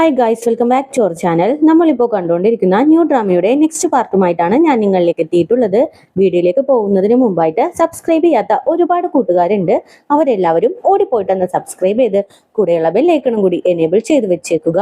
Hi guys, welcome back to our channel. നമ്മളിപ്പോൾ കണ്ടുകൊണ്ടിരിക്കുന്ന new ഡ്രാമയുടെ next പാർട്ടുമായിട്ടാണ് ഞാൻ നിങ്ങളിലേക്ക് എത്തിയിട്ടുള്ളത്. വീഡിയോയിലേക്ക് പോകുന്നതിന് മുമ്പായിട്ട് സബ്സ്ക്രൈബ് ചെയ്യാത്ത ഒരുപാട് കൂട്ടുകാരുണ്ട്. അവരെല്ലാവരും ഓടിപ്പോയിട്ടൊന്ന് സബ്സ്ക്രൈബ് ചെയ്ത് കൂടെയുള്ള ബെല്ലൈക്കണും കൂടി എനേബിൾ ചെയ്ത് വെച്ചേക്കുക.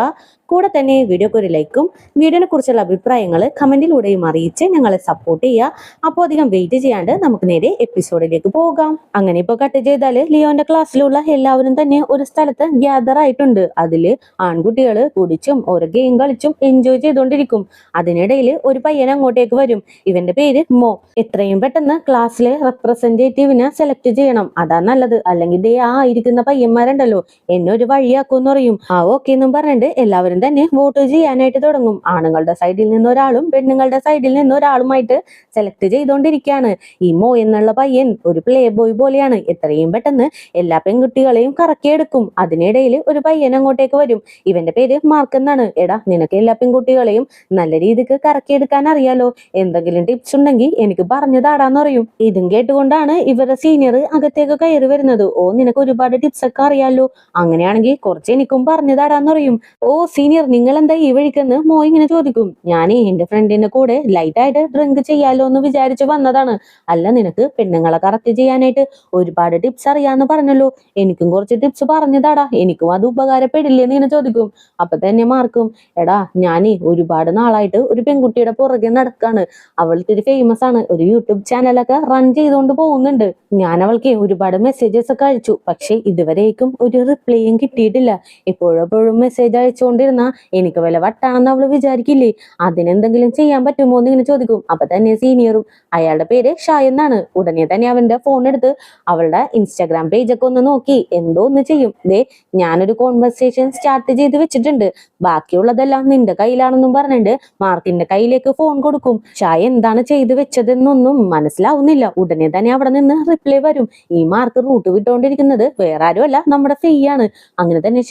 കൂടെ തന്നെ വീഡിയോക്ക് ഒരു ലൈക്കും വീഡിയോനെ കുറിച്ചുള്ള അഭിപ്രായങ്ങൾ കമന്റിലൂടെയും അറിയിച്ച് ഞങ്ങളെ സപ്പോർട്ട് ചെയ്യുക. അപ്പോൾ അധികം വെയിറ്റ് ചെയ്യാണ്ട് നമുക്ക് നേരെ എപ്പിസോഡിലേക്ക് പോകാം. അങ്ങനെ ഇപ്പോൾ കട്ട് ചെയ്താല് ലിയോന്റെ ക്ലാസ്സിലുള്ള എല്ലാവരും തന്നെ ഒരു സ്ഥലത്ത് ഗ്യാദർ ആയിട്ടുണ്ട്. അതില് ആൺകുട്ടികള് കുടിച്ചും ഓരോ ഗെയിം കളിച്ചും എൻജോയ് ചെയ്തുകൊണ്ടിരിക്കും. അതിനിടയിൽ ഒരു പയ്യൻ അങ്ങോട്ടേക്ക് വരും. ഇവന്റെ പേര് മോ. എത്രയും പെട്ടെന്ന് ക്ലാസ്സിലെ റെപ്രസെന്റേറ്റീവിനെ സെലക്ട് ചെയ്യണം, അതാ നല്ലത്. അല്ലെങ്കിൽ ദേ ആ ഇരിക്കുന്ന പയ്യന്മാരുണ്ടല്ലോ എന്നെ ഒരു വഴിയാക്കുമെന്ന് പറയും. ഓക്കെ എന്നും പറഞ്ഞിട്ട് എല്ലാവരും തന്നെ വോട്ട് ചെയ്യാനായിട്ട് തുടങ്ങും. ആണുങ്ങളുടെ സൈഡിൽ നിന്ന് ഒരാളും പെണ്ണുങ്ങളുടെ സൈഡിൽ നിന്ന് ഒരാളുമായിട്ട് സെലക്ട് ചെയ്തുകൊണ്ടിരിക്കുകയാണ്. ഈ മോ എന്നുള്ള പയ്യൻ ഒരു പ്ലേ ബോയ് പോലെയാണ്. എത്രയും പെട്ടെന്ന് എല്ലാ പെൺകുട്ടികളെയും കറക്കിയെടുക്കും. അതിനിടയിൽ ഒരു പയ്യൻ അങ്ങോട്ടേക്ക് വരും. ഇവന്റെ പേര് മാർക്ക് എന്നാണ്. എടാ, നിനക്ക് എല്ലാ പെൺകുട്ടികളെയും നല്ല രീതിക്ക് കറക്കിയെടുക്കാൻ അറിയാലോ, എന്തെങ്കിലും ടിപ്സ് ഉണ്ടെങ്കിൽ എനിക്ക് പറഞ്ഞു താടാന്ന് പറയും. ഇതും കേട്ടുകൊണ്ടാണ് ഇവരുടെ സീനിയർ അകത്തേക്ക് കയറി വരുന്നത്. ഓ, നിനക്ക് ഒരുപാട് ടിപ്സ് ഒക്കെ അറിയാലോ, അങ്ങനെയാണെങ്കിൽ കുറച്ച് എനിക്കും പറഞ്ഞു താടാന്ന് പറയും. ഓ സീനിയർ, നിങ്ങൾ എന്താ ഈ വഴിക്കെന്ന് മോ ഇങ്ങനെ ചോദിക്കും. ഞാനേ എന്റെ ഫ്രണ്ടിന്റെ കൂടെ ലൈറ്റ് ആയിട്ട് ഡ്രിങ്ക് ചെയ്യാലോ എന്ന് വിചാരിച്ചു വന്നതാണ്. അല്ല, നിനക്ക് പെണ്ണുങ്ങളെ കറക്റ്റ് ചെയ്യാനായിട്ട് ഒരുപാട് ടിപ്സ് അറിയാന്ന് പറഞ്ഞല്ലോ, എനിക്കും കുറച്ച് ടിപ്സ് പറഞ്ഞു താടാ, എനിക്കും അത് ഉപകാരപ്പെടില്ലേന്ന് ഇങ്ങനെ ചോദിക്കും. അപ്പൊ തന്നെ മാർക്കും, എടാ ഞാനേ ഒരുപാട് നാളായിട്ട് ഒരു പെൺകുട്ടിയുടെ പുറകെ നടക്കാണ്. അവൾക്ക് ഒരു ഫേമസ് ആണ്, ഒരു യൂട്യൂബ് ചാനലൊക്കെ റൺ ചെയ്തുകൊണ്ട് പോകുന്നുണ്ട്. ഞാൻ അവൾക്ക് ഒരുപാട് മെസ്സേജസ് ഒക്കെ അയച്ചു, പക്ഷെ ഇതുവരേക്കും ഒരു റിപ്ലൈയും കിട്ടിയിട്ടില്ല. എപ്പോഴും മെസ്സേജ് അയച്ചുകൊണ്ടിരുന്ന എനിക്ക് വല്ല വട്ടാണെന്ന് അവള് വിചാരിക്കില്ലേ, അതിനെന്തെങ്കിലും ചെയ്യാൻ പറ്റുമോ എന്ന് ഇങ്ങനെ ചോദിക്കും. അപ്പൊ തന്നെ സീനിയറും, അയാളുടെ പേര് ഷായ് എന്നാണ്. ഉടനെ തന്നെ അവന്റെ ഫോൺ എടുത്ത് അവളുടെ ഇൻസ്റ്റാഗ്രാം പേജൊക്കെ ഒന്ന് നോക്കി എന്തോ ഒന്ന് ചെയ്യും. ദേ, ഞാനൊരു കോൺവെർസേഷൻ സ്റ്റാർട്ട് ചെയ്ത് വെച്ചിട്ടുണ്ട്, ബാക്കിയുള്ളതെല്ലാം നിന്റെ കയ്യിലാണെന്നും പറഞ്ഞിട്ട് മാർക്കിന്റെ കയ്യിലേക്ക് ഫോൺ കൊടുക്കും. ഷായ് എന്താണ് ചെയ്തു വെച്ചതെന്നൊന്നും മനസ്സിലാവുന്നില്ല. ഉടനെ തന്നെ അവിടെ നിന്ന് റിപ്ലൈ വരും. ഈ മാർക്ക് റൂട്ട് വിട്ടുകൊണ്ടിരിക്കുന്നത് വേറെ ആരുമല്ല, നമ്മുടെ ഫെയ്യാണ്. അങ്ങനെ തന്നെ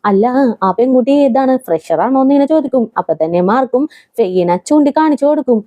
അല്ല, ആ പെൺകുട്ടി ഏതാണ്, ഫ്രഷർ ആണോ എന്ന് ഇങ്ങനെ ചോദിക്കും. അപ്പൊ തന്നെ മാർക്കും ഫെയ്യിനെ ചൂണ്ടി കാണിച്ചു കൊടുക്കും.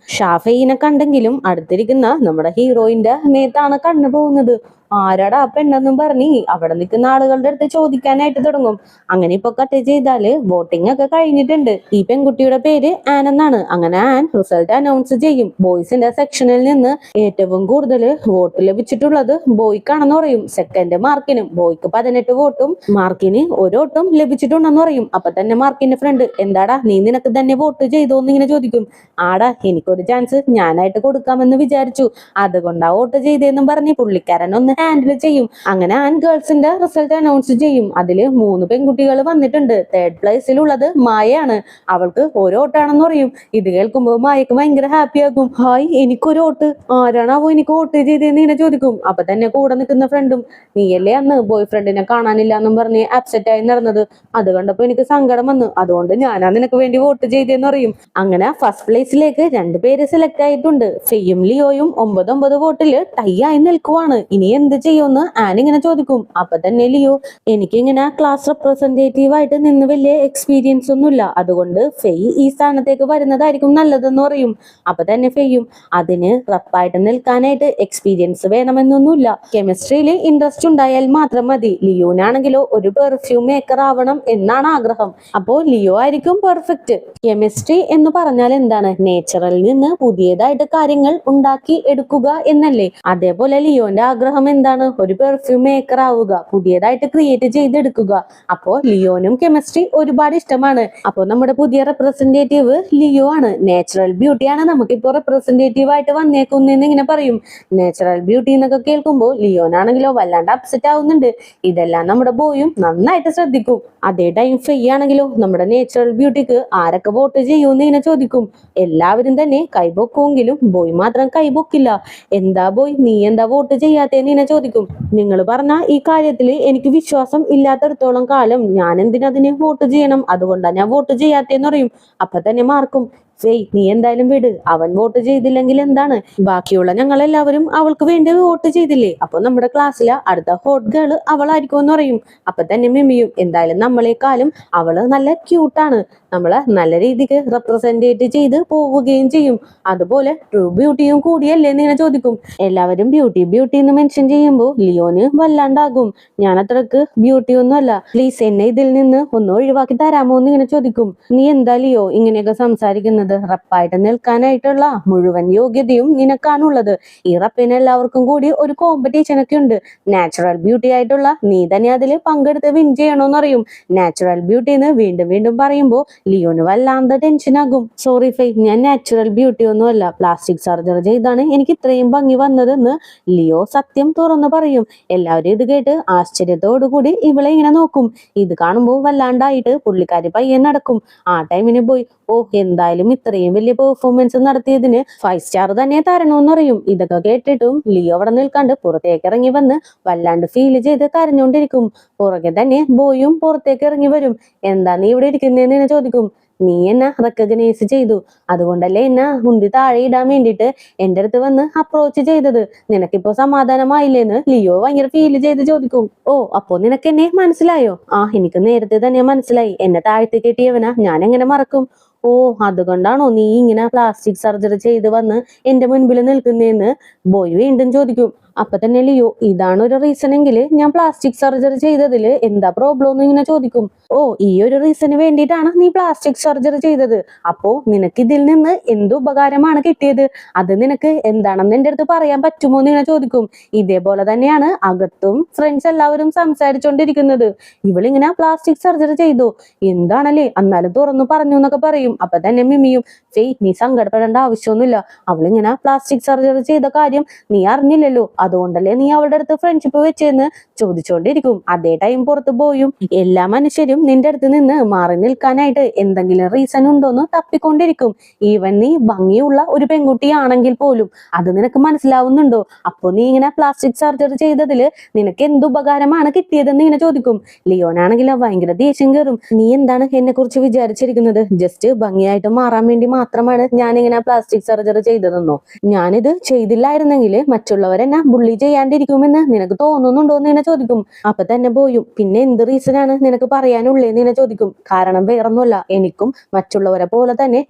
ഫെയ്യിനെ കണ്ടെങ്കിലും അടുത്തിരിക്കുന്ന നമ്മുടെ ഹീറോയിന്റെ മേത്താണ് കണ്ണു പോകുന്നത്. ആരാടാ ആ പെണ്ണെന്നും പറഞ്ഞ് അവിടെ നിൽക്കുന്ന ആളുകളുടെ അടുത്ത് ചോദിക്കാനായിട്ട് തുടങ്ങും. അങ്ങനെ ഇപ്പൊ കട്ട് ചെയ്താല് വോട്ടിംഗ് ഒക്കെ കഴിഞ്ഞിട്ടുണ്ട്. ഈ പെൺകുട്ടിയുടെ പേര് ആൻ എന്നാണ്. അങ്ങനെ ആൻ റിസൾട്ട് അനൗൺസ് ചെയ്യും. ബോയ്സിന്റെ സെക്ഷനിൽ നിന്ന് ഏറ്റവും കൂടുതൽ വോട്ട് ലഭിച്ചിട്ടുള്ളത് ബോയ്ക്കാണെന്ന് പറയും. സെക്കൻഡ് മാർക്കിനും. ബോയ്ക്ക് 18 വോട്ടും മാർക്കിന് ഒരു വോട്ടും ലഭിച്ചിട്ടുണ്ടെന്ന് പറയും. അപ്പൊ തന്നെ മാർക്കിന്റെ ഫ്രണ്ട്, എന്താടാ നീ നിനക്ക് തന്നെ വോട്ട് ചെയ്തോന്ന് ഇങ്ങനെ ചോദിക്കും. ആടാ, എനിക്കൊരു ചാൻസ് ഞാനായിട്ട് കൊടുക്കാമെന്ന് വിചാരിച്ചു, അതുകൊണ്ടാ വോട്ട് ചെയ്തേന്നും പറഞ്ഞ് പുള്ളിക്കാരൻ ഒന്ന് ഹാൻഡിൽ ചെയ്യും. അങ്ങനെ ആൻ ഗേൾസിന്റെ റിസൾട്ട് അനൗൺസ് ചെയ്യും. അതില് 3 പെൺകുട്ടികൾ വന്നിട്ടുണ്ട്. തേർഡ് പ്ലേസിലുള്ളത് മായയാണ്. അവൾക്ക് ഒരു വോട്ടാണെന്ന് പറയും. ഇത് കേൾക്കുമ്പോൾ മായക്ക് ഭയങ്കര ഹാപ്പി ആകും. ഹായ്, എനിക്കൊരു വോട്ട്, ആരാണാവോ എനിക്ക് വോട്ട് ചെയ്തേന്ന് ഇങ്ങനെ ചോദിക്കും. അപ്പൊ തന്നെ കൂടെ നിൽക്കുന്ന ഫ്രണ്ടും, നീയല്ലേ അന്ന് ബോയ് ഫ്രണ്ടിനെ കാണാനില്ല എന്നും പറഞ്ഞ് അപ്സെറ്റ് ആയി നടന്നത്, അത് കണ്ടപ്പോ എനിക്ക് സങ്കടം വന്നു, അതുകൊണ്ട് ഞാനാ നിനക്ക് വേണ്ടി വോട്ട് ചെയ്തേന്ന് പറയും. അങ്ങനെ ഫസ്റ്റ് പ്ലേസിലേക്ക് 2 പേര് സെലക്ട് ആയിട്ടുണ്ട്. ഫെയ്യും ലിയോയും 9 വോട്ടില് ടൈ ആയി നിൽക്കുവാണ്. ഇനി എന്ത് ചെയ്യുമെന്ന് ആൻ ഇങ്ങനെ ചോദിക്കും. അപ്പൊ തന്നെ ലിയോ, എനിക്കിങ്ങനെ ക്ലാസ് റെപ്രസെന്റേറ്റീവ് ആയിട്ട് നിന്ന് വലിയ എക്സ്പീരിയൻസ് ഒന്നുമില്ല, അതുകൊണ്ട് ഫെയ് ഈ സ്ഥാനത്തേക്ക് വരുന്നതായിരിക്കും നല്ലതെന്ന് പറയും. അപ്പൊ തന്നെ ഫെയ്യും, അതിന് റപ്പായിട്ട് നിൽക്കാനായിട്ട് എക്സ്പീരിയൻസ് വേണമെന്നൊന്നുമില്ല, കെമിസ്ട്രിയിൽ ഇൻട്രസ്റ്റ് ഉണ്ടായാൽ മാത്രം മതി. ലിയോനാണെങ്കിലോ ഒരു പെർഫ്യൂം മേക്കർ ആവണം എന്നാണ് ആഗ്രഹം. അപ്പോ ലിയോ ആയിരിക്കും പെർഫെക്റ്റ്. കെമിസ്ട്രി എന്ന് പറഞ്ഞാൽ എന്താണ്, നേച്ചറിൽ നിന്ന് പുതിയതായിട്ട് കാര്യങ്ങൾ ഉണ്ടാക്കി എടുക്കുക എന്നല്ലേ. അതേപോലെ ലിയോന്റെ ആഗ്രഹം എന്താണ്, ഒരു പെർഫ്യൂം മേക്കർ ആവുക, പുതിയതായിട്ട് ക്രിയേറ്റ് ചെയ്തെടുക്കുക. അപ്പോ ലിയോനും കെമിസ്ട്രി ഒരുപാട് ഇഷ്ടമാണ്. അപ്പോ നമ്മുടെ പുതിയ റെപ്രസെന്റേറ്റീവ് ലിയോ ആണ്. നാച്ചുറൽ ബ്യൂട്ടിയാണ് നമുക്കിപ്പോ റെപ്രസെന്റേറ്റീവ് ആയിട്ട് വന്നേക്കുന്നെന്ന് ഇങ്ങനെ പറയും. നാച്ചുറൽ ബ്യൂട്ടി എന്നൊക്കെ കേൾക്കുമ്പോൾ ലിയോനാണെങ്കിലോ വല്ലാണ്ട് അപ്സെറ്റ് ആവുന്നുണ്ട്. ഇതെല്ലാം നമ്മുടെ ബോയും നന്നായിട്ട് ശ്രദ്ധിക്കും. അതേ ടൈം ഫെയ് ആണെങ്കിലോ നമ്മുടെ നാച്ചുറൽ ബ്യൂട്ടിക്ക് ആരൊക്കെ വോട്ട് ചെയ്യുമെന്ന് ഇങ്ങനെ ചോദിക്കും. എല്ലാവരും തന്നെ കൈപൊക്കുമെങ്കിലും ബോയ് മാത്രം കൈപൊക്കില്ല. എന്താ ബോയ്, നീ എന്താ വോട്ട് ചെയ്യാത്തേന്ന് ഇങ്ങനെ ചോദിക്കും. നിങ്ങൾ പറഞ്ഞ ഈ കാര്യത്തിൽ എനിക്ക് വിശ്വാസം ഇല്ലാത്തടത്തോളം കാലം ഞാൻ എന്തിനതിനെ വോട്ട് ചെയ്യണം, അതുകൊണ്ടാണ് ഞാൻ വോട്ട് ചെയ്യാത്തേന്ന് പറയും. അപ്പൊ തന്നെ മാർക്കും, ഫെയ് നീ എന്തായാലും വിട്, അവൻ വോട്ട് ചെയ്തില്ലെങ്കിൽ എന്താണ്, ബാക്കിയുള്ള ഞങ്ങൾ എല്ലാവരും അവൾക്ക് വേണ്ടി വോട്ട് ചെയ്തില്ലേ, അപ്പൊ നമ്മുടെ ക്ലാസ്സിലെ അടുത്ത ഹോട്ട് ഗേള് അവളായിരിക്കും എന്ന് പറയും. അപ്പൊ തന്നെ മിമിയും എന്തായാലും നമ്മളെക്കാളും അവള് നല്ല ക്യൂട്ടാണ്, നമ്മളെ നല്ല രീതിക്ക് റെപ്രസെന്റേറ്റ് ചെയ്ത് പോവുകയും ചെയ്യും, അതുപോലെ ട്രൂ ബ്യൂട്ടിയും കൂടിയല്ലേ എന്ന് ഇങ്ങനെ ചോദിക്കും. എല്ലാവരും ബ്യൂട്ടി ബ്യൂട്ടി എന്ന് മെൻഷൻ ചെയ്യുമ്പോൾ ലിയോന് വല്ലാണ്ടാകും. ഞാൻ അത്രക്ക് ബ്യൂട്ടി ഒന്നും അല്ല, പ്ലീസ് എന്നെ ഇതിൽ നിന്ന് ഒന്ന് ഒഴിവാക്കി തരാമോ എന്ന് ഇങ്ങനെ ചോദിക്കും. നീ എന്താ ലിയോ ഇങ്ങനെയൊക്കെ സംസാരിക്കുന്നത്, റപ്പായിട്ട് നിൽക്കാനായിട്ടുള്ള മുഴുവൻ യോഗ്യതയും നിനക്കാണുള്ളത്. ഈ റപ്പിന് എല്ലാവർക്കും കൂടി ഒരു കോമ്പറ്റീഷൻ ഒക്കെ ഉണ്ട്, നാച്ചുറൽ ബ്യൂട്ടി ആയിട്ടുള്ള നീ തന്നെ അതിൽ പങ്കെടുത്ത് വിൻ ചെയ്യണോന്ന് അറിയും. നാച്ചുറൽ ബ്യൂട്ടി എന്ന് വീണ്ടും വീണ്ടും പറയുമ്പോൾ ലിയോന് വല്ലാണ്ട് ടെൻഷൻ ആകും. സോറി ഫെയ്, ഞാൻ നാച്ചുറൽ ബ്യൂട്ടി ഒന്നും അല്ല, പ്ലാസ്റ്റിക് സർജറി ചെയ്താണ് എനിക്ക് ഇത്രയും ഭംഗി വന്നതെന്ന് ലിയോ സത്യം തുറന്നു പറയും. എല്ലാവരും ഇത് കേട്ട് ആശ്ചര്യത്തോടു കൂടി ഇവളെ ഇങ്ങനെ നോക്കും. ഇത് കാണുമ്പോൾ വല്ലാണ്ടായിട്ട് പുള്ളിക്കാരി പയ്യെ നടക്കും. ആ ടൈമിന് പോയി ഓ എന്തായാലും ഇത്രയും വലിയ പെർഫോമൻസ് നടത്തിയതിന് 5 സ്റ്റാർ തന്നെ തരണമെന്ന് പറയും. ഇതൊക്കെ കേട്ടിട്ടും ലിയോ അവിടെ നിൽക്കാണ്ട് പുറത്തേക്ക് ഇറങ്ങി വന്ന് വല്ലാണ്ട് ഫീൽ ചെയ്ത് കരഞ്ഞോണ്ടിരിക്കും. പുറകെ തന്നെ ബോയും പുറത്തേക്ക് ഇറങ്ങി വരും. എന്താ നീ ഇവിടെ ഇരിക്കുന്നതെന്ന് ചോദിക്കും. നീ എന്നെ റെക്കഗ്നൈസ് ചെയ്തു, അതുകൊണ്ടല്ലേ എന്നെ മുന്തി താഴെ ഇടാൻ വേണ്ടിയിട്ട് എന്റെ അടുത്ത് വന്ന് അപ്രോച്ച് ചെയ്തത്, നിനക്കിപ്പോ സമാധാനമായില്ലേന്ന് ലിയോ ഭയങ്കര ഫീൽ ചെയ്ത് ചോദിക്കും. ഓ അപ്പോ നിനക്ക് എന്നെ മനസ്സിലായോ? ആ എനിക്ക് നേരത്തെ തന്നെ മനസ്സിലായി, എന്നെ താഴ്ത്തി കെട്ടിയവനാ, ഞാൻ എങ്ങനെ മറക്കും. ഓ അതുകൊണ്ടാണോ നീ ഇങ്ങനെ പ്ലാസ്റ്റിക് സർജറി ചെയ്ത് വന്ന് എന്റെ മുൻപിൽ നിൽക്കുന്നേന്ന് ബോയ് വീണ്ടും ചോദിക്കും. അപ്പൊ തന്നെ ലിയോ ഇതാണ് ഒരു റീസൺ എങ്കിൽ ഞാൻ പ്ലാസ്റ്റിക് സർജറി ചെയ്തതിൽ എന്താ പ്രോബ്ലം എന്ന് ഇങ്ങനെ ചോദിക്കും. ഓ ഈ ഒരു റീസണ് വേണ്ടിയിട്ടാണ് നീ പ്ലാസ്റ്റിക് സർജറി ചെയ്തത്, അപ്പോ നിനക്ക് ഇതിൽ നിന്ന് എന്ത് ഉപകാരമാണ് കിട്ടിയത്, അത് നിനക്ക് എന്താണെന്ന് എന്റെ അടുത്ത് പറയാൻ പറ്റുമോ എന്ന് ഇങ്ങനെ ചോദിക്കും. ഇതേപോലെ തന്നെയാണ് അകത്തും ഫ്രണ്ട്സ് എല്ലാവരും സംസാരിച്ചോണ്ടിരിക്കുന്നത്. ഇവളിങ്ങനെ പ്ലാസ്റ്റിക് സർജറി ചെയ്തു, എന്താണല്ലേ എന്നാലും തുറന്നു പറഞ്ഞു എന്നൊക്കെ പറയും. അപ്പൊ തന്നെ മിമിയും ഫെയ് നീ സങ്കടപ്പെടേണ്ട ആവശ്യമൊന്നുമില്ല, അവളിങ്ങനെ പ്ലാസ്റ്റിക് സർജറി ചെയ്ത കാര്യം നീ അറിഞ്ഞില്ലല്ലോ, അതുകൊണ്ടല്ലേ നീ അവളുടെ അടുത്ത് ഫ്രണ്ട്ഷിപ്പ് വെച്ചെന്ന് ചോദിച്ചോണ്ടിരിക്കും. അതേ ടൈം പുറത്ത് പോയും എല്ലാ മനുഷ്യരും നിന്റെ അടുത്ത് നിന്ന് മാറി നിൽക്കാനായിട്ട് എന്തെങ്കിലും റീസൺ ഉണ്ടോന്ന് തപ്പിക്കൊണ്ടിരിക്കും. ഈവൻ നീ ഭംഗിയുള്ള ഒരു പെൺകുട്ടിയാണെങ്കിൽ പോലും അത് നിനക്ക് മനസ്സിലാവുന്നുണ്ടോ? അപ്പൊ നീ ഇങ്ങനെ പ്ലാസ്റ്റിക് സർജറി ചെയ്തതില് നിനക്ക് എന്ത് ഉപകാരമാണ് കിട്ടിയതെന്ന് ഇങ്ങനെ ചോദിക്കും. ലിയോനാണെങ്കിലോ ഭയങ്കര ദേഷ്യം കയറും. നീ എന്താണ് എന്നെ കുറിച്ച് വിചാരിച്ചിരിക്കുന്നത്? ജസ്റ്റ് ഭംഗിയായിട്ട് മാറാൻ വേണ്ടി മാത്രമാണ് ഞാനിങ്ങനെ പ്ലാസ്റ്റിക് സർജറി ചെയ്തതെന്നോ? ഞാനിത് ചെയ്തില്ലായിരുന്നെങ്കിൽ മറ്റുള്ളവരെന്നെ ബുള്ളി ചെയ്യാണ്ടിരിക്കുമെന്ന് നിനക്ക് തോന്നുന്നുണ്ടോ എന്ന് ഇങ്ങനെ ചോദിക്കും. അപ്പൊ തന്നെ പോയും പിന്നെ എന്ത് റീസണാണ് നിനക്ക് പറയാനുള്ളേന്ന് ഇങ്ങനെ ചോദിക്കും. കാരണം വേറൊന്നുമല്ല, എനിക്കും മറ്റുള്ളവരെ പോലെ തന്നെ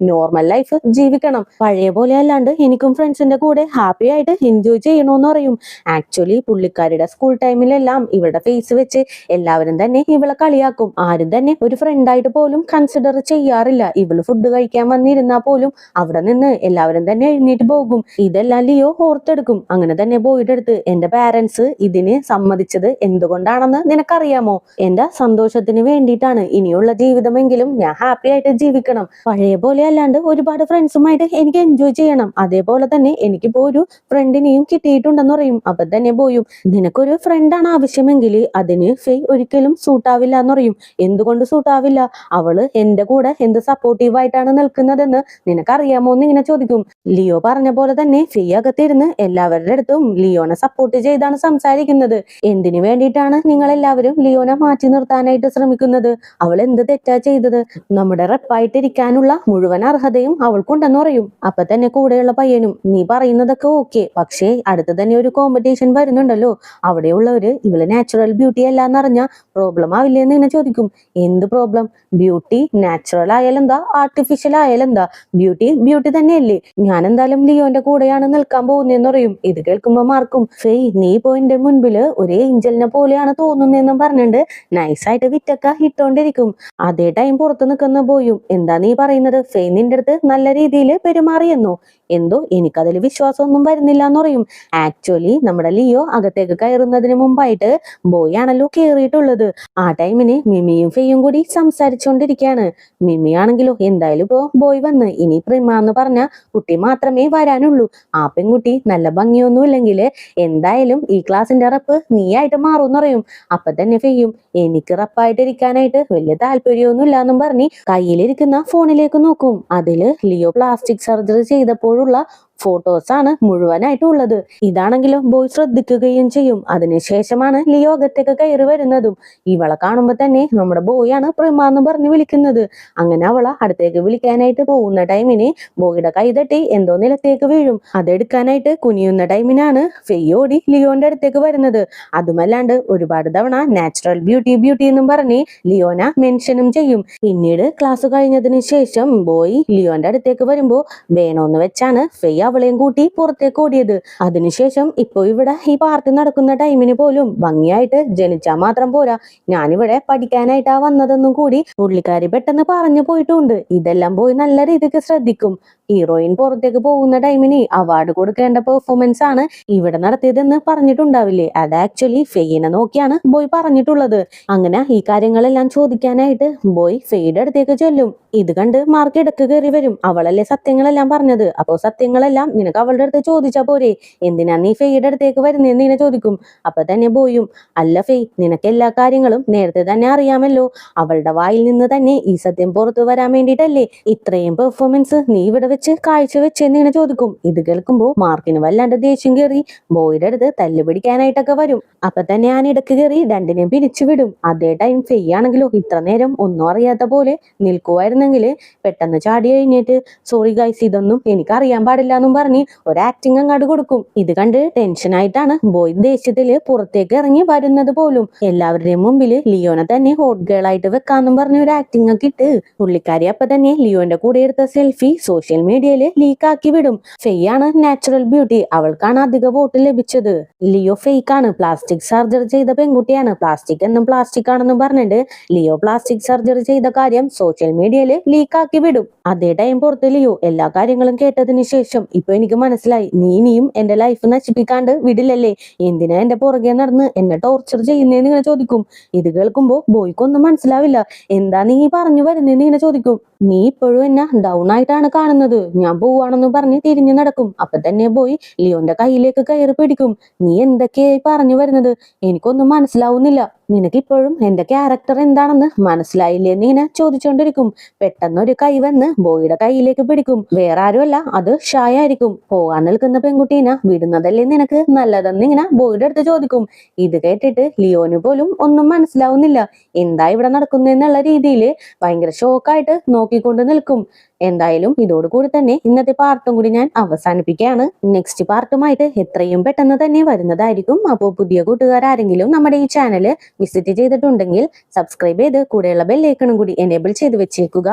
നോർമൽ ലൈഫ് ജീവിക്കണം, പഴയ പോലെ അല്ലാണ്ട് എനിക്കും ഫ്രണ്ട്സിന്റെ കൂടെ ഹാപ്പി ആയിട്ട് എൻജോയ് ചെയ്യണോന്ന് പറയും. ആക്ച്വലി പുള്ളിക്കാരുടെ സ്കൂൾ ടൈമിലെല്ലാം ഇവളുടെ ഫേസ് വെച്ച് എല്ലാവരും തന്നെ ഇവളെ കളിയാക്കും. ആരും തന്നെ ഒരു ഫ്രണ്ടായിട്ട് പോലും കൺസിഡർ ചെയ്യാറില്ല. ഇവള് ഫുഡ് കഴിക്കാൻ വന്നിരുന്നാ പോലും അവിടെ നിന്ന് എല്ലാവരും തന്നെ എഴുന്നേറ്റ് പോകും. ഇതെല്ലാം ലിയോ ഓർത്തെടുക്കും. അങ്ങനെ തന്നെ ബോയുടെ അടുത്ത് എന്റെ പാരന്റ്സ് ഇതിന് സമ്മതിച്ചത് എന്തുകൊണ്ടാണെന്ന് നിനക്കറിയാമോ? എന്റെ സന്തോഷത്തിന് വേണ്ടിയിട്ടാണ്, ഇനിയുള്ള ജീവിതമെങ്കിലും ഞാൻ ഹാപ്പി ആയിട്ട് ജീവിക്കണം, പഴയ പോലെ അല്ലാണ്ട് ഒരുപാട് ഫ്രണ്ട്സുമായിട്ട് എനിക്ക് എൻജോയ് ചെയ്യണം, അതേപോലെ തന്നെ എനിക്കിപ്പോ ഒരു ഫ്രണ്ടിനെയും കിട്ടിയിട്ടുണ്ടെന്ന് പറയും. അപ്പൊ തന്നെ പോയും നിനക്കൊരു ഫ്രണ്ടാണ് ആവശ്യമെങ്കിൽ അതിന് ഫെയ് ഒരിക്കലും സൂട്ടാവില്ല എന്ന് പറയും. എന്തുകൊണ്ട് സൂട്ടാവില്ല? അവള് എന്റെ കൂടെ എന്ത് സപ്പോർട്ടീവ് ആയിട്ടാണ് നിൽക്കുന്നതെന്ന് നിനക്കറിയാമോ എന്ന് ഇങ്ങനെ ചോദിക്കും. ലിയോ പറഞ്ഞ പോലെ തന്നെ ഫെയ് അകത്തിരുന്ന് എല്ലാവരുടെ അടുത്തും ലിയോനെ സപ്പോർട്ട് ചെയ്താണ് സംസാരിക്കുന്നത്. എന്തിനു വേണ്ടിയിട്ടാണ് നിങ്ങൾ എല്ലാവരും ലിയോനെ മാറ്റി നിർത്താനായിട്ട് ശ്രമിക്കുന്നത്? അവൾ എന്ത് തെറ്റാ ചെയ്തത്? നമ്മുടെ റെപ്പായിട്ടിരിക്കാനുള്ള മുഴുവൻ അർഹതയും അവൾക്കുണ്ടെന്ന് പറയും. അപ്പൊ തന്നെ കൂടെയുള്ള പയ്യനും നീ പറയുന്നതൊക്കെ ഓക്കെ, പക്ഷേ അടുത്ത് തന്നെ ഒരു കോമ്പറ്റീഷൻ വരുന്നുണ്ടല്ലോ, അവിടെയുള്ളവര് ഇവള് നാച്ചുറൽ ബ്യൂട്ടി അല്ല എന്നറിഞ്ഞ പ്രോബ്ലം ആവില്ലേ എന്ന് ഇങ്ങനെ ചോദിക്കും. എന്ത് പ്രോബ്ലം? ബ്യൂട്ടി നാച്ചുറൽ ആയാലെന്താ, ആർട്ടിഫിഷ്യൽ ആയാലെന്താ, ബ്യൂട്ടി ബ്യൂട്ടി തന്നെയല്ലേ. ഞാൻ എന്തായാലും ലിയോന്റെ കൂടെയാണ് നിൽക്കാൻ പോകുന്നതെന്ന് പറയും. ഇത് കേൾക്കുമ്പോ മാർക്കും ഫെയ് നീ പോയിന്റെ മുൻപില് ഒരു ഏഞ്ചലിനെ പോലെയാണ് തോന്നുന്നതെന്നും പറഞ്ഞിട്ട് നൈസായിട്ട് വിറ്റൊക്കെ ഇട്ടോണ്ടിരിക്കും. അതേ ടൈം പുറത്ത് നിൽക്കുന്ന ബോയും എന്താ നീ പറയുന്നത്? ഫെയ് നിന്റെ അടുത്ത് നല്ല രീതിയിൽ പെരുമാറിയെന്നോ? എന്തോ എനിക്കതിൽ വിശ്വാസമൊന്നും വരുന്നില്ല എന്ന് പറയും. ആക്ച്വലി നമ്മുടെ ലിയോ അകത്തേക്ക് കയറുന്നതിന് മുമ്പായിട്ട് ബോയ് ആണല്ലോ കയറിയിട്ടുള്ളത്. ആ ടൈമിന് മിമിയും ഫെയ്യും കൂടി സംസാരിച്ചുകൊണ്ടിരിക്കുകയാണ്. മിമി ആണെങ്കിലോ എന്തായാലും ഇപ്പോ ബോയ് വന്ന് ഇനി പ്രിമ എന്ന് പറഞ്ഞ കുട്ടി മാത്രമേ വരാനുള്ളൂ, ആ പെൺകുട്ടി നല്ല ഭംഗിയൊന്നും ഇല്ലെങ്കിൽ എന്തായാലും ഈ ക്ലാസിന്റെ റപ്പ് നീ ആയിട്ട് മാറുമെന്ന് പറയും. അപ്പൊ തന്നെ ഫെയ്യും എനിക്ക് റപ്പായിട്ടിരിക്കാനായിട്ട് വലിയ താല്പര്യമൊന്നും ഇല്ലാന്നും പറഞ്ഞ് കയ്യിലിരിക്കുന്ന ഫോണിലേക്ക് നോക്കും. അതില് ലിയോ പ്ലാസ്റ്റിക് സർജറി ചെയ്തപ്പോഴുള്ള ഫോട്ടോസ് ആണ് മുഴുവനായിട്ടും ഉള്ളത്. ഇതാണെങ്കിലും ബോയ് ശ്രദ്ധിക്കുകയും ചെയ്യും. അതിനുശേഷമാണ് ലിയോ അകത്തേക്ക് കയറി വരുന്നതും. ഇവളെ കാണുമ്പോ തന്നെ നമ്മുടെ ബോയ് ആണ് പ്രേമ എന്ന് പറഞ്ഞ് വിളിക്കുന്നത്. അങ്ങനെ അവളെ അടുത്തേക്ക് വിളിക്കാനായിട്ട് പോകുന്ന ടൈമിന് ബോയുടെ കൈ തട്ടി എന്തോ നിലത്തേക്ക് വീഴും. അതെടുക്കാനായിട്ട് കുനിയുന്ന ടൈമിനാണ് ഫെയ്യോടി ലിയോന്റെ അടുത്തേക്ക് വരുന്നത്. അതുമല്ലാണ്ട് ഒരുപാട് തവണ നാച്ചുറൽ ബ്യൂട്ടി ബ്യൂട്ടി എന്നും പറഞ്ഞ് ലിയോന മെൻഷനും ചെയ്യും. പിന്നീട് ക്ലാസ് കഴിഞ്ഞതിന് ശേഷം ബോയ് ലിയോന്റെ അടുത്തേക്ക് വരുമ്പോ വേണോന്ന് വെച്ചാണ് ഫെയ് അവളെയും കൂട്ടി പുറത്തേക്ക് ഓടിയത്. അതിനുശേഷം ഇപ്പൊ ഇവിടെ ഈ പാർട്ടി നടക്കുന്ന ടൈമിന് പോലും ഭംഗിയായിട്ട് ജനിച്ചാൽ മാത്രം പോരാ, ഞാനിവിടെ പഠിക്കാനായിട്ടാ വന്നതെന്നും കൂടി പുള്ളിക്കാരി പെട്ടെന്ന് പറഞ്ഞു പോയിട്ടുണ്ട്. ഇതെല്ലാം പോയി നല്ല രീതിക്ക് ശ്രദ്ധിക്കും. ഹീറോയിൻ പുറത്തേക്ക് പോകുന്ന ടൈമിന് അവാർഡ് കൊടുക്കേണ്ട പെർഫോമൻസ് ആണ് ഇവിടെ നടത്തിയതെന്ന് പറഞ്ഞിട്ടുണ്ടാവില്ലേ, അത് ആക്ച്വലി ഫെയിനെ നോക്കിയാണ് ബോയ് പറഞ്ഞിട്ടുള്ളത്. അങ്ങനെ ഈ കാര്യങ്ങളെല്ലാം ചോദിക്കാനായിട്ട് ബോയ് ഫെയുടെ അടുത്തേക്ക് ചെല്ലും. ഇത് കണ്ട് മാർക്ക് ഇടക്ക് കയറി വരും. അവളല്ലേ സത്യങ്ങളെല്ലാം പറഞ്ഞത്, അപ്പോ സത്യങ്ങളെല്ലാം നിനക്ക് അവളുടെ അടുത്ത് ചോദിച്ചാ പോരെ, എന്തിനാ നീ ഫെയുടെ അടുത്തേക്ക് വരുന്നതെന്ന് ഇങ്ങനെ ചോദിക്കും. അപ്പൊ തന്നെ ബോയും, അല്ല ഫെയ്, നിനക്ക് എല്ലാ കാര്യങ്ങളും നേരത്തെ തന്നെ അറിയാമല്ലോ, അവളുടെ വായിൽ നിന്ന് തന്നെ ഈ സത്യം പുറത്തു വരാൻ വേണ്ടിയിട്ടല്ലേ ഇത്രയും പെർഫോമൻസ് നീ ഇവിടെ വെച്ച് കാഴ്ച വെച്ചെന്ന് ഇങ്ങനെ ചോദിക്കും. ഇത് കേൾക്കുമ്പോ മാർക്കിന് വല്ലാണ്ട് ദേഷ്യം കയറി ബോയുടെ അടുത്ത് തല്ല് പിടിക്കാനായിട്ടൊക്കെ വരും. അപ്പൊ തന്നെ ഞാൻ ഇടക്ക് കയറി രണ്ടിനെയും പിരിച്ചു വിടും. അതേ ടൈം ഫെയ് ആണെങ്കിലോ ഇത്ര നേരം ഒന്നും അറിയാത്ത പോലെ നിൽക്കുമായിരുന്നെങ്കിൽ പെട്ടെന്ന് ചാടി കഴിഞ്ഞിട്ട് സോറി ഗൈസ്, ഇതൊന്നും എനിക്ക് അറിയാൻ പാടില്ല എന്നും പറഞ്ഞ് ഒരു ആക്ടിങ് അങ്ങോട്ട് കൊടുക്കും. ഇത് കണ്ട് ടെൻഷനായിട്ടാണ് ബോയ് ദേഷ്യത്തില് പുറത്തേക്ക് ഇറങ്ങി വരുന്നത് പോലും. എല്ലാവരുടെയും മുമ്പില് ലിയോനെ തന്നെ ഹോട്ട് ഗേൾ ആയിട്ട് വെക്കാന്നും പറഞ്ഞ ഒരു ആക്ടിങ് ഒക്കെ ഇട്ട് പുള്ളിക്കാരി അപ്പൊ തന്നെ ലിയോന്റെ കൂടെ എടുത്ത സെൽഫി സോഷ്യൽ മീഡിയയില് ലീക്ക് ആക്കി വിടും. ഫെയ് ആണ് നാച്ചുറൽ ബ്യൂട്ടി, അവൾക്കാണ് അധിക വോട്ട് ലഭിച്ചത്. ലിയോ ഫേക്ക് ആണ്, പ്ലാസ്റ്റിക് സർജറി ചെയ്ത പെൺകുട്ടിയാണ്, പ്ലാസ്റ്റിക് എന്നും പ്ലാസ്റ്റിക് ആണെന്നും പറഞ്ഞിട്ട് ലിയോ പ്ലാസ്റ്റിക് സർജറി ചെയ്ത കാര്യം സോഷ്യൽ മീഡിയയില് ലീക്ക് ആക്കി വിടും. അതേ ടൈം പുറത്ത് ലിയോ എല്ലാ കാര്യങ്ങളും കേട്ടതിന് ശേഷം ഇപ്പൊ എനിക്ക് മനസ്സിലായി, നീ ഇനിയും എന്റെ ലൈഫ് നശിപ്പിക്കാണ്ട് വിടില്ലല്ലേ, എന്തിനാ എന്റെ പുറകെ നടന്ന് എന്നെ ടോർച്ചർ ചെയ്യുന്നേന്ന് ഇങ്ങനെ ചോദിക്കും. ഇത് കേൾക്കുമ്പോ ബോയ്ക്കൊന്നും മനസ്സിലാവില്ല. എന്താ നീ പറഞ്ഞു വരുന്നേന്ന് ഇങ്ങനെ ചോദിക്കും. നീ ഇപ്പോഴും എന്നെ ഡൗൺ ആയിട്ടാണ് കാണുന്നത്, ഞാൻ പോവാണെന്ന് പറഞ്ഞ് തിരിഞ്ഞു നടക്കും. അപ്പൊ തന്നെ ബോയ് ലിയോന്റെ കയ്യിലേക്ക് കയറി പിടിക്കും. നീ എന്തൊക്കെയായി പറഞ്ഞു വരുന്നത്, എനിക്കൊന്നും മനസ്സിലാവുന്നില്ല, നിനക്ക് ഇപ്പോഴും എന്റെ ക്യാരക്ടർ എന്താണെന്ന് മനസ്സിലായില്ലേ എന്ന് ഇങ്ങനെ ചോദിച്ചോണ്ടിരിക്കും. പെട്ടെന്ന് ഒരു കൈ വന്ന് ബോയുടെ കയ്യിലേക്ക് പിടിക്കും. വേറെ ആരുമല്ല, അത് ഷായ ആയിരിക്കും. പോകാൻ നിൽക്കുന്ന പെൺകുട്ടീനെ വിടുന്നതല്ലേ നിനക്ക് നല്ലതെന്ന് ഇങ്ങനെ ബോയുടെ അടുത്ത് ചോദിക്കും. ഇത് കേട്ടിട്ട് ലിയോന് പോലും ഒന്നും മനസ്സിലാവുന്നില്ല, എന്താ ഇവിടെ നടക്കുന്നതെന്നുള്ള രീതിയിൽ ഭയങ്കര ഷോക്കായിട്ട് നോക്കിക്കൊണ്ട് നിൽക്കും. എന്തായാലും ഇതോടുകൂടി തന്നെ ഇന്നത്തെ പാർട്ടും കൂടി ഞാൻ അവസാനിപ്പിക്കുകയാണ്. നെക്സ്റ്റ് പാർട്ടുമായിട്ട് എത്രയും പെട്ടെന്ന് തന്നെ വരുന്നതായിരിക്കും. അപ്പോൾ പുതിയ കൂട്ടുകാരെങ്കിലും നമ്മുടെ ഈ ചാനൽ വിസിറ്റ് ചെയ്തിട്ടുണ്ടെങ്കിൽ സബ്സ്ക്രൈബ് ചെയ്ത് കൂടെയുള്ള ബെല്ലൈക്കണും കൂടി എനേബിൾ ചെയ്ത് വെച്ചേക്കുക.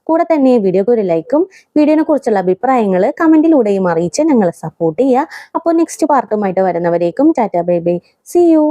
കൂടെ തന്നെ വീഡിയോക്ക് ഒരു ലൈക്കും വീഡിയോനെ കുറിച്ചുള്ള അഭിപ്രായങ്ങൾ കമന്റിലൂടെയും അറിയിച്ച് ഞങ്ങളെ സപ്പോർട്ട് ചെയ്യുക. അപ്പോൾ നെക്സ്റ്റ് പാർട്ടുമായിട്ട് വരുന്നവരേക്കും tata bye bye, see U.